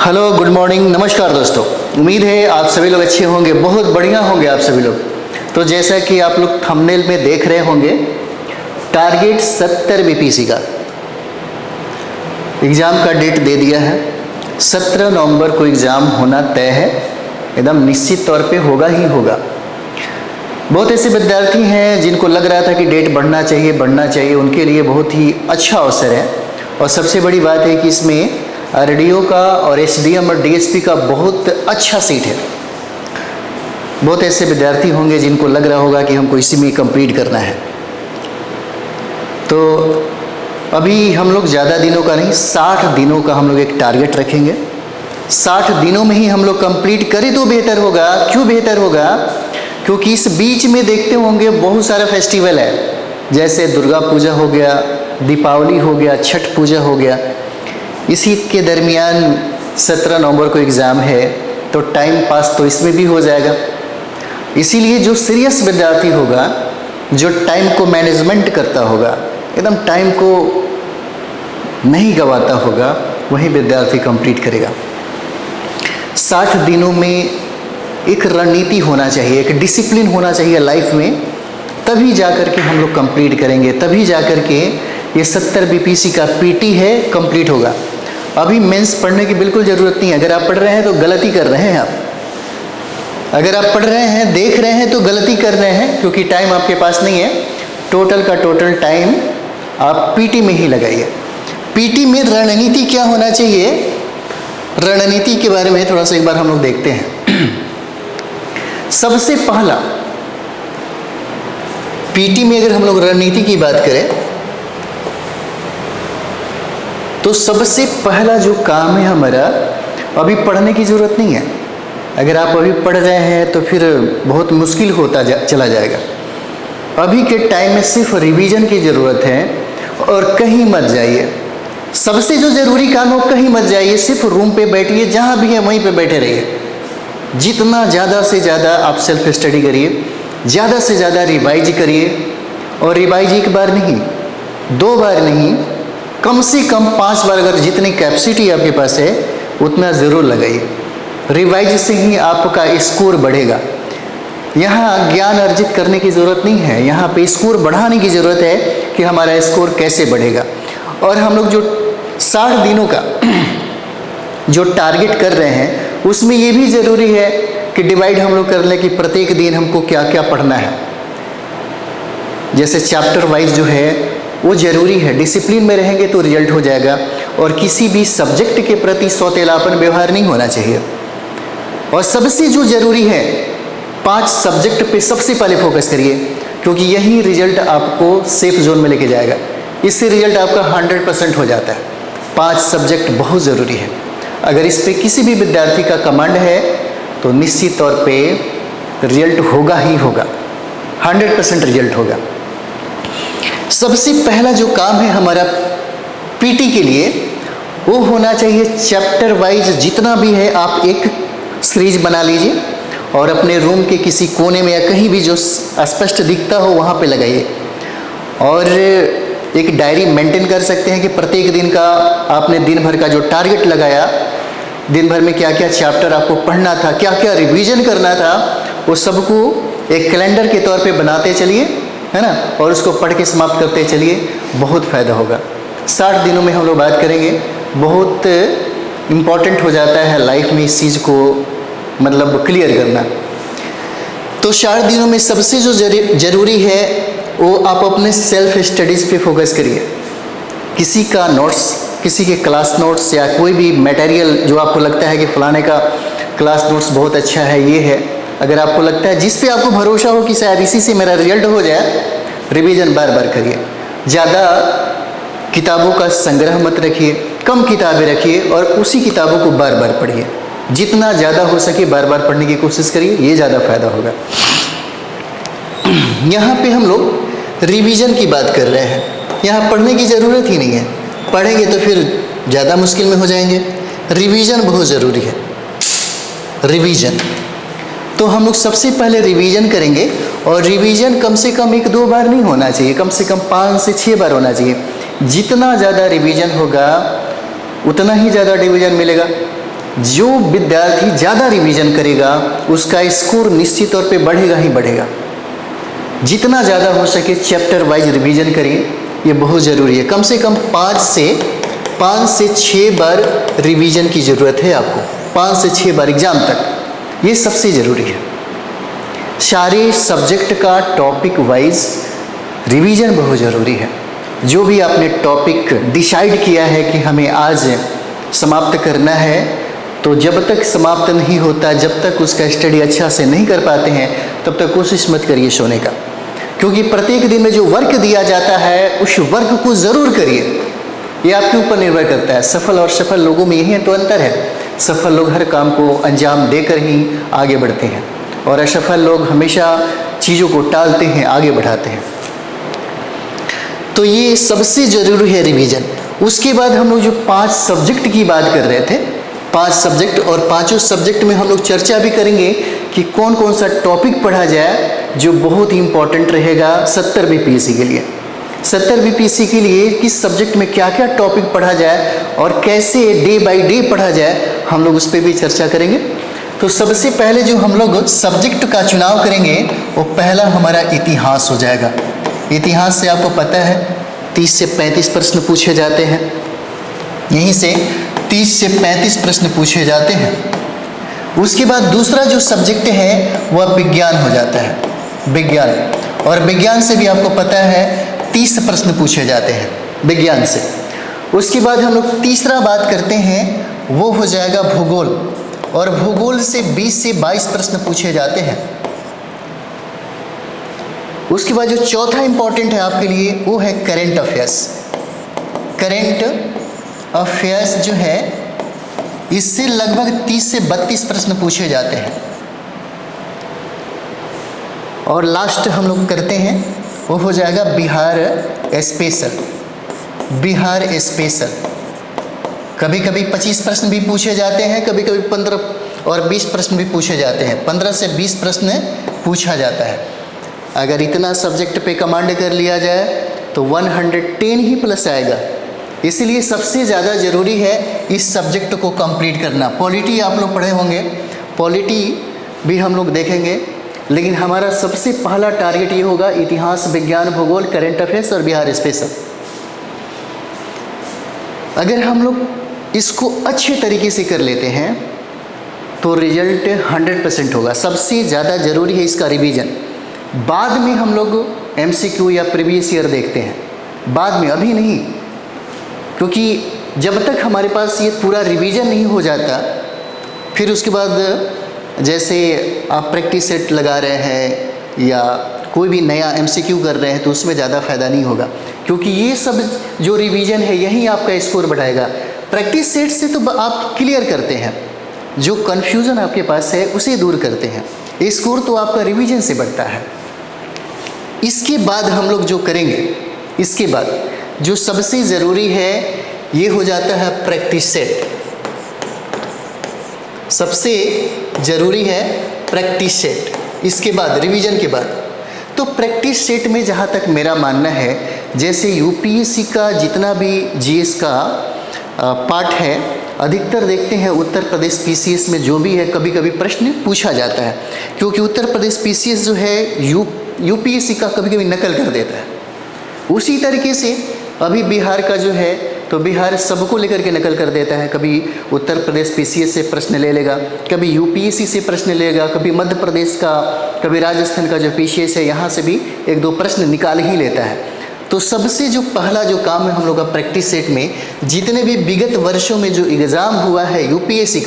Hello, good morning, नमस्कार दोस्तों। उम्मीद है आप सभी लोग अच्छे होंगे, बहुत बढ़िया होंगे आप सभी लोग। तो जैसा कि आप लोग थंबनेल में देख रहे होंगे, टारगेट 70 बीपीसी का एग्ज़ाम का डेट दे दिया है। 17 नवंबर को एग्ज़ाम होना तय है, एकदम निश्चित तौर पे होगा ही होगा। बहुत ऐसे विद्यार्थी हैं जिनको लग रहा था कि डेट बढ़ना चाहिए, उनके लिए बहुत ही अच्छा अवसर है। और सबसे बड़ी बात है कि इसमें आरडीओ का और एसडीएम और डीएसपी का बहुत अच्छा सीट है। बहुत ऐसे विद्यार्थी होंगे जिनको लग रहा होगा कि हमको इसी में कंप्लीट करना है। तो अभी हम लोग ज़्यादा दिनों का नहीं, 60 दिनों का हम लोग एक टारगेट रखेंगे। 60 दिनों में ही हम लोग कंप्लीट करें तो बेहतर होगा। क्यों बेहतर होगा? क्योंकि इस बीच में देखते होंगे बहुत सारा फेस्टिवल है, जैसे दुर्गा पूजा हो गया, दीपावली हो गया, छठ पूजा हो गया। इसी के दरमियान 17 नवंबर को एग्ज़ाम है, तो टाइम पास तो इसमें भी हो जाएगा। इसीलिए जो सीरियस विद्यार्थी होगा, जो टाइम को मैनेजमेंट करता होगा, एकदम टाइम को नहीं गंवाता होगा, वही विद्यार्थी कंप्लीट करेगा। 60 दिनों में एक रणनीति होना चाहिए, एक डिसिप्लिन होना चाहिए लाइफ में, तभी जाकर के हम लोग कंप्लीट करेंगे, तभी जाकर के ये 70 बीपीसी का पीटी है कंप्लीट होगा। अभी मेंस पढ़ने की बिल्कुल ज़रूरत नहीं है। अगर आप पढ़ रहे हैं तो गलती कर रहे हैं आप। अगर आप पढ़ रहे हैं, देख रहे हैं तो गलती कर रहे हैं, क्योंकि टाइम आपके पास नहीं है। टोटल का टोटल टाइम आप पीटी में ही लगाइए। पीटी में रणनीति क्या होना चाहिए, रणनीति के बारे में थोड़ा सा एक बार हम लोग देखते हैं। सबसे पहला पीटी में अगर हम लोग रणनीति की बात करें तो सबसे पहला जो काम है हमारा, अभी पढ़ने की ज़रूरत नहीं है। अगर आप अभी पढ़ रहे हैं तो फिर बहुत मुश्किल होता चला जाएगा। अभी के टाइम में सिर्फ रिवीजन की ज़रूरत है, और कहीं मत जाइए। सबसे जो ज़रूरी काम हो, कहीं मत जाइए, सिर्फ रूम पे बैठिए, जहाँ भी है वहीं पे बैठे रहिए। जितना ज़्यादा से ज़्यादा आप सेल्फ स्टडी करिए, ज़्यादा से ज़्यादा रिवाइज करिए। और रिवाइज एक बार नहीं, 2 बार नहीं, कम से कम 5 बार, अगर जितनी कैपेसिटी आपके पास है उतना ज़रूर लगाइए। रिवाइज से ही आपका स्कोर बढ़ेगा। यहाँ ज्ञान अर्जित करने की ज़रूरत नहीं है, यहाँ पे स्कोर बढ़ाने की ज़रूरत है कि हमारा स्कोर कैसे बढ़ेगा। और हम लोग जो 60 दिनों का जो टारगेट कर रहे हैं, उसमें ये भी ज़रूरी है कि डिवाइड हम लोग कर लें कि प्रत्येक दिन हमको क्या क्या पढ़ना है। जैसे चैप्टर वाइज जो है वो ज़रूरी है। डिसिप्लिन में रहेंगे तो रिजल्ट हो जाएगा। और किसी भी सब्जेक्ट के प्रति सौतेलापन व्यवहार नहीं होना चाहिए। और सबसे जो ज़रूरी है, 5 सब्जेक्ट पे सबसे पहले फोकस करिए, क्योंकि यही रिजल्ट आपको सेफ जोन में लेके जाएगा। इससे रिजल्ट आपका 100% हो जाता है। 5 सब्जेक्ट बहुत ज़रूरी है। अगर इस पर किसी भी विद्यार्थी का कमांड है तो निश्चित तौर पे रिजल्ट होगा ही होगा, 100% रिजल्ट होगा। सबसे पहला जो काम है हमारा पीटी के लिए, वो होना चाहिए चैप्टर वाइज जितना भी है आप एक सीरीज बना लीजिए और अपने रूम के किसी कोने में या कहीं भी जो स्पष्ट दिखता हो वहाँ पे लगाइए। और एक डायरी मेंटेन कर सकते हैं कि प्रत्येक दिन का आपने दिन भर का जो टारगेट लगाया, दिन भर में क्या क्या चैप्टर आपको पढ़ना था, क्या क्या रिवीजन करना था, वो सबको एक कैलेंडर के तौर पे बनाते चलिए, है ना, और उसको पढ़ के समाप्त करते चलिए, बहुत फ़ायदा होगा। 60 दिनों में हम लोग बात करेंगे, बहुत इम्पॉर्टेंट हो जाता है लाइफ में इस चीज़ को मतलब क्लियर करना। तो 60 दिनों में सबसे जो ज़रूरी है वो आप अपने सेल्फ स्टडीज़ पे फोकस करिए। किसी का नोट्स, किसी के क्लास नोट्स या कोई भी मटेरियल जो आपको लगता है कि फलाने का क्लास नोट्स बहुत अच्छा है, ये है, अगर आपको लगता है, जिस पे आपको भरोसा हो कि शायद इसी से मेरा रिजल्ट हो जाए, रिवीजन बार बार करिए। ज़्यादा किताबों का संग्रह मत रखिए, कम किताबें रखिए और उसी किताबों को बार बार पढ़िए। जितना ज़्यादा हो सके बार बार पढ़ने की कोशिश करिए, ये ज़्यादा फ़ायदा होगा। यहाँ पे हम लोग रिवीजन की बात कर रहे हैं, यहाँ पढ़ने की ज़रूरत ही नहीं है। पढ़ेंगे तो फिर ज़्यादा मुश्किल में हो जाएंगे। रिवीजन बहुत ज़रूरी है। रिवीजन तो हम लोग सबसे पहले रिवीजन करेंगे, और रिवीजन कम से कम 1-2 बार नहीं होना चाहिए, कम से कम 5 से 6 बार होना चाहिए। जितना ज़्यादा रिवीजन होगा उतना ही ज़्यादा डिवीजन मिलेगा। जो विद्यार्थी ज़्यादा रिवीजन करेगा उसका स्कोर निश्चित तौर पे बढ़ेगा ही बढ़ेगा। जितना ज़्यादा हो सके चैप्टर वाइज रिवीजन करिए, ये बहुत ज़रूरी है। कम से कम 5 से 6 बार रिवीजन की ज़रूरत है आपको, 5 से 6 बार एग्ज़ाम तक, ये सबसे ज़रूरी है। सारे सब्जेक्ट का टॉपिक वाइज रिवीजन बहुत ज़रूरी है। जो भी आपने टॉपिक डिसाइड किया है कि हमें आज समाप्त करना है, तो जब तक समाप्त नहीं होता, जब तक उसका स्टडी अच्छा से नहीं कर पाते हैं, तब तक कोशिश मत करिए सोने का, क्योंकि प्रत्येक दिन में जो वर्क दिया जाता है उस वर्क को ज़रूर करिए। ये आपके ऊपर निर्भर करता है। सफल और सफल लोगों में यही तो अंतर है। सफल लोग हर काम को अंजाम देकर ही आगे बढ़ते हैं और असफल लोग हमेशा चीज़ों को टालते हैं, आगे बढ़ाते हैं। तो ये सबसे ज़रूरी है रिवीजन। उसके बाद हम लोग जो 5 सब्जेक्ट की बात कर रहे थे, 5 सब्जेक्ट, और पांचों सब्जेक्ट में हम लोग चर्चा भी करेंगे कि कौन कौन सा टॉपिक पढ़ा जाए जो बहुत ही इम्पॉर्टेंट रहेगा 70 बीपीएससी के लिए। 70 बीपीएससी के लिए किस सब्जेक्ट में क्या क्या टॉपिक पढ़ा जाए और कैसे डे बाय डे पढ़ा जाए, हम लोग उस पर भी चर्चा करेंगे। तो सबसे पहले जो हम लोग सब्जेक्ट का चुनाव करेंगे वो पहला हमारा इतिहास हो जाएगा। इतिहास से आपको पता है 30 से 35 प्रश्न पूछे जाते हैं, यहीं से 30 से 35 प्रश्न पूछे जाते हैं। उसके बाद दूसरा जो सब्जेक्ट है वह विज्ञान हो जाता है, विज्ञान। और विज्ञान से भी आपको पता है 30 प्रश्न पूछे जाते हैं विज्ञान से। उसके बाद हम लोग तीसरा बात करते हैं, वो हो जाएगा भूगोल, और भूगोल से 20 से 22 प्रश्न पूछे जाते हैं। उसके बाद जो चौथा इंपॉर्टेंट है आपके लिए वो है करेंट अफेयर्स। करेंट अफेयर्स जो है इससे लगभग 30 से 32 प्रश्न पूछे जाते हैं। और लास्ट हम लोग करते हैं वो हो जाएगा बिहार स्पेशल। बिहार स्पेशल कभी कभी 25 प्रश्न भी पूछे जाते हैं, कभी कभी 15 और 20 प्रश्न भी पूछे जाते हैं। 15 से 20 प्रश्न पूछा जाता है। अगर इतना सब्जेक्ट पे कमांड कर लिया जाए तो 110 ही प्लस आएगा। इसलिए सबसे ज़्यादा ज़रूरी है इस सब्जेक्ट को कंप्लीट करना। पॉलिटी आप लोग पढ़े होंगे, पॉलिटी भी हम लोग देखेंगे, लेकिन हमारा सबसे पहला टारगेट ये होगा इतिहास, विज्ञान, भूगोल, करेंट अफेयर्स और बिहार स्पेशल। अगर हम लोग इसको अच्छे तरीके से कर लेते हैं तो रिजल्ट 100% होगा। सबसे ज़्यादा ज़रूरी है इसका रिवीजन। बाद में हम लोग एमसीक्यू या प्रीवियस ईयर देखते हैं, बाद में, अभी नहीं, क्योंकि जब तक हमारे पास ये पूरा रिवीजन नहीं हो जाता, फिर उसके बाद जैसे आप प्रैक्टिस सेट लगा रहे हैं या कोई भी नया एमसीक्यू कर रहे हैं तो उसमें ज़्यादा फ़ायदा नहीं होगा, क्योंकि ये सब जो रिवीजन है यही आपका स्कोर बढ़ाएगा। प्रैक्टिस सेट से तो आप क्लियर करते हैं, जो कन्फ्यूज़न आपके पास है उसे दूर करते हैं। स्कोर तो आपका रिवीजन से बढ़ता है। इसके बाद हम लोग जो करेंगे, इसके बाद जो सबसे ज़रूरी है ये हो जाता है प्रैक्टिस सेट। सबसे ज़रूरी है प्रैक्टिस सेट, इसके बाद रिवीजन के बाद। तो प्रैक्टिस सेट में जहाँ तक मेरा मानना है, जैसे यूपीएससी का जितना भी जीएस का पार्ट है, अधिकतर देखते हैं उत्तर प्रदेश पीसीएस में जो भी है कभी कभी प्रश्न पूछा जाता है, क्योंकि उत्तर प्रदेश पीसीएस जो है यूपीएससी का कभी कभी नकल कर देता है। उसी तरीके से अभी बिहार का जो है तो बिहार सबको लेकर के नकल कर देता है। कभी उत्तर प्रदेश पीसीएस से प्रश्न ले लेगा, कभी यूपीएससी से प्रश्न लेगा, कभी मध्य प्रदेश का, कभी राजस्थान का जो पीसीएस है यहाँ से भी 1-2 प्रश्न निकाल ही लेता है। तो सबसे जो पहला जो काम है हम लोग का प्रैक्टिस सेट में, जितने भी विगत वर्षों में जो एग्ज़ाम हुआ है यूपीएससी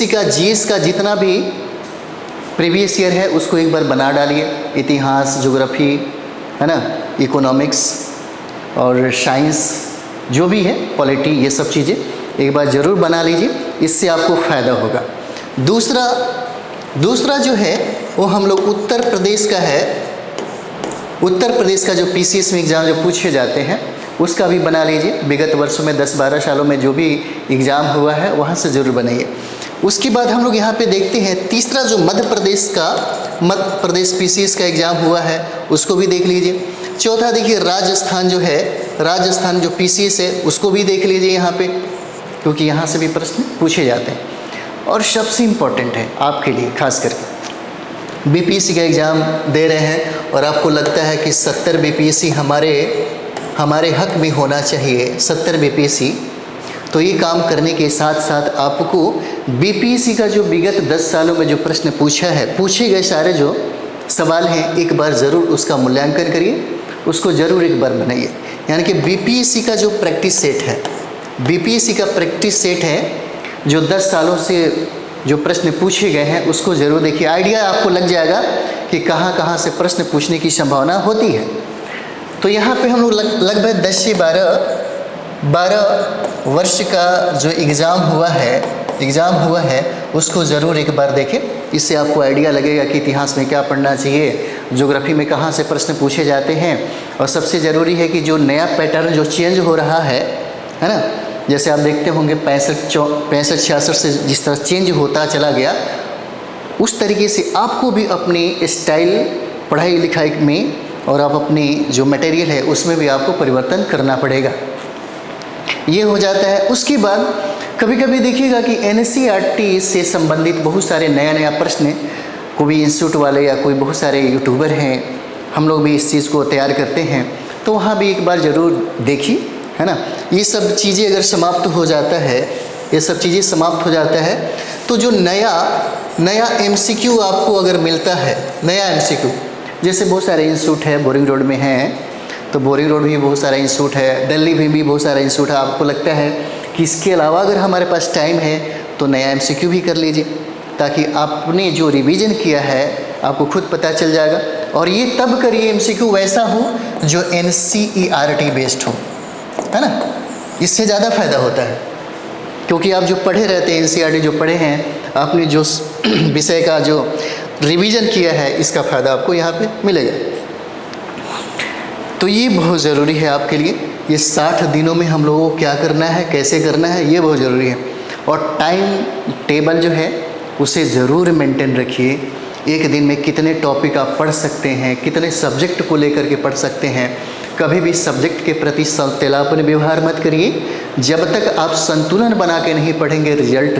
का जीएस का जितना भी प्रीवियस ईयर है उसको एक बार बना डालिए। इतिहास, ज्योग्राफी, है ना, इकोनॉमिक्स और साइंस जो भी है, पॉलिटी, ये सब चीज़ें एक बार ज़रूर बना लीजिए, इससे आपको फ़ायदा होगा। दूसरा जो है वो हम लोग उत्तर प्रदेश का है। उत्तर प्रदेश का जो पीसीएस में एग्ज़ाम जो पूछे जाते हैं उसका भी बना लीजिए। विगत वर्षों में 10-12 सालों में जो भी एग्ज़ाम हुआ है वहाँ से ज़रूर बनाइए। उसके बाद हम लोग यहाँ पे देखते हैं तीसरा जो मध्य प्रदेश पीसीएस का एग्ज़ाम हुआ है उसको भी देख लीजिए। चौथा देखिए राजस्थान जो है, राजस्थान जो पीसीएस है उसको भी देख लीजिए यहाँ पे। क्योंकि यहाँ से भी प्रश्न पूछे जाते हैं। और सबसे इम्पोर्टेंट है आपके लिए खास करके, बीपीएससी का एग्ज़ाम दे रहे हैं और आपको लगता है कि 70 बीपीएससी हमारे हक में होना चाहिए, 70 बीपीएससी, तो ये काम करने के साथ साथ आपको बीपीएससी का जो विगत 10 सालों में जो प्रश्न पूछे गए सारे जो सवाल हैं, एक बार ज़रूर उसका मूल्यांकन करिए, उसको ज़रूर एक बार बनाइए। यानी कि बीपीएससी का जो प्रैक्टिस सेट है, बीपीएससी का प्रैक्टिस सेट है जो 10 सालों से जो प्रश्न पूछे गए हैं, उसको ज़रूर देखिए। आइडिया आपको लग जाएगा कि कहाँ कहाँ से प्रश्न पूछने की संभावना होती है। तो यहाँ पे हम लोग लगभग 10 से 12 वर्ष का जो एग्ज़ाम हुआ है उसको ज़रूर एक बार देखें। इससे आपको आइडिया लगेगा कि इतिहास में क्या पढ़ना चाहिए, ज्योग्राफी में कहाँ से प्रश्न पूछे जाते हैं। और सबसे ज़रूरी है कि जो नया पैटर्न जो चेंज हो रहा है ना, जैसे आप देखते होंगे 65-66 से जिस तरह चेंज होता चला गया, उस तरीके से आपको भी अपनी स्टाइल पढ़ाई लिखाई में और आप अपनी जो मटेरियल है उसमें भी आपको परिवर्तन करना पड़ेगा। ये हो जाता है। उसके बाद कभी कभी देखिएगा कि एनसीईआरटी से संबंधित बहुत सारे नया प्रश्न को भी इंस्टीट्यूट वाले या कोई बहुत सारे यूट्यूबर हैं, हम लोग भी इस चीज़ को तैयार करते हैं, तो वहाँ भी एक बार ज़रूर देखिए, है ना। ये सब चीज़ें अगर समाप्त हो जाता है, तो जो नया एमसीक्यू आपको अगर मिलता है, नया एमसीक्यू, जैसे बहुत सारे इंस्टीट्यूट है, बोरिंग रोड में हैं, तो बोरिंग रोड भी बहुत सारा इंस्टीट्यूट है, दिल्ली में भी बहुत सारा इंस्टीट्यूट है। आपको लगता है कि इसके अलावा अगर हमारे पास टाइम है तो नया एमसीक्यू भी कर लीजिए, ताकि आपने जो रिवीजन किया है आपको खुद पता चल जाएगा। और ये तब करिए एमसीक्यू वैसा हो जो एनसीईआरटी बेस्ड हो, है ना, इससे ज़्यादा फ़ायदा होता है। क्योंकि आप जो पढ़े रहते हैं, एनसीईआरटी जो पढ़े हैं, आपने जो विषय का जो रिवीजन किया है, इसका फ़ायदा आपको यहाँ पे मिलेगा। तो ये बहुत ज़रूरी है आपके लिए। ये 60 दिनों में हम लोगों को क्या करना है, कैसे करना है, ये बहुत ज़रूरी है। और टाइम टेबल जो है उसे ज़रूर मेंटेन रखिए। एक दिन में कितने टॉपिक आप पढ़ सकते हैं, कितने सब्जेक्ट को लेकर के पढ़ सकते हैं। कभी भी सब्जेक्ट के प्रति संतेलापन व्यवहार मत करिए। जब तक आप संतुलन बना के नहीं पढ़ेंगे, रिजल्ट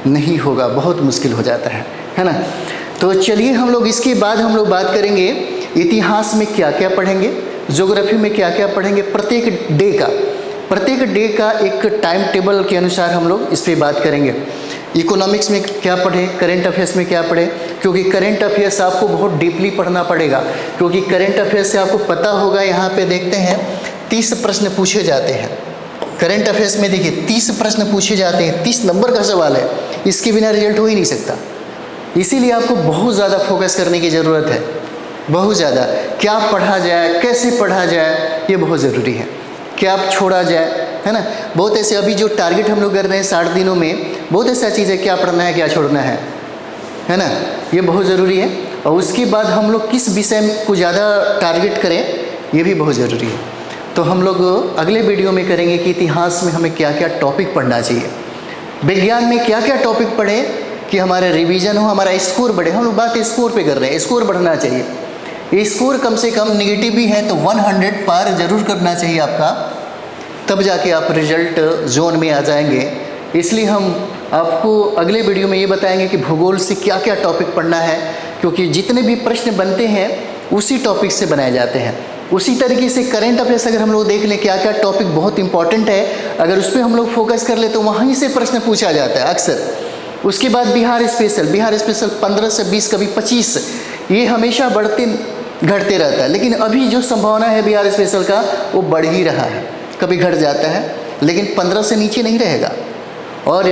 नहीं होगा, बहुत मुश्किल हो जाता है ना। तो चलिए हम लोग इसके बाद हम लोग बात करेंगे इतिहास में क्या क्या पढ़ेंगे, ज्योग्राफी में क्या क्या पढ़ेंगे। प्रत्येक डे का एक टाइम टेबल के अनुसार हम लोग इस पर बात करेंगे। इकोनॉमिक्स में क्या पढ़ें, करेंट अफेयर्स में क्या पढ़ें, क्योंकि करेंट अफेयर्स आपको बहुत डीपली पढ़ना पड़ेगा। क्योंकि करेंट अफेयर्स से आपको पता होगा, यहाँ पे देखते हैं 30 प्रश्न पूछे जाते हैं। करेंट अफेयर्स में देखिए 30 प्रश्न पूछे जाते हैं, 30 नंबर का सवाल है, इसके बिना रिजल्ट हो ही नहीं सकता। इसीलिए आपको बहुत ज़्यादा फोकस करने की ज़रूरत है, बहुत ज़्यादा। क्या पढ़ा जाए, कैसे पढ़ा जाए, ये बहुत ज़रूरी है। क्या आप छोड़ा जाए, है ना। बहुत ऐसे अभी जो टारगेट हम लोग कर रहे हैं 60 दिनों में, बहुत ऐसा चीज़ है, क्या पढ़ना है, क्या छोड़ना है ना, ये बहुत ज़रूरी है। और उसके बाद हम लोग किस विषय को ज़्यादा टारगेट करें, ये भी बहुत ज़रूरी है। तो हम लोग अगले वीडियो में करेंगे कि इतिहास में हमें क्या क्या टॉपिक पढ़ना चाहिए, विज्ञान में क्या क्या टॉपिक पढ़ें कि हमारा रिवीजन हो, हमारा स्कोर बढ़े। हम लोग बात स्कोर पे कर रहे हैं, स्कोर बढ़ना चाहिए। स्कोर कम से कम नेगेटिव भी है तो 100 पार जरूर करना चाहिए आपका, तब जाके आप रिजल्ट जोन में आ जाएंगे। इसलिए हम आपको अगले वीडियो में ये बताएंगे कि भूगोल से क्या क्या टॉपिक पढ़ना है, क्योंकि जितने भी प्रश्न बनते हैं उसी टॉपिक से बनाए जाते हैं। उसी तरीके से करेंट अफेयर्स अगर हम लोग देख लें क्या क्या टॉपिक बहुत इंपॉर्टेंट है, अगर उस पर हम लोग फोकस कर ले तो वहीं से प्रश्न पूछा जाता है अक्सर। उसके बाद बिहार स्पेशल 15 से 20 कभी 25, ये हमेशा घटते रहता है। लेकिन अभी जो संभावना है बिहार स्पेशल का वो बढ़ ही रहा है, कभी घट जाता है लेकिन 15 से नीचे नहीं रहेगा। और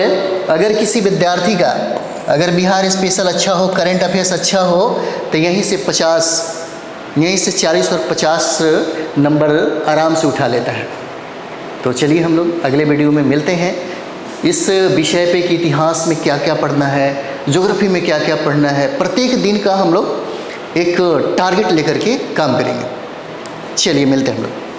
अगर किसी विद्यार्थी का अगर बिहार स्पेशल अच्छा हो, करंट अफेयर्स अच्छा हो, तो यहीं से 40 और 50 नंबर आराम से उठा लेता है। तो चलिए हम लोग अगले वीडियो में मिलते हैं इस विषय पे कि इतिहास में क्या क्या पढ़ना है, ज्योग्राफी में क्या क्या पढ़ना है। प्रत्येक दिन का हम लोग एक टारगेट लेकर के काम करेंगे। चलिए मिलते हैं हम लोग।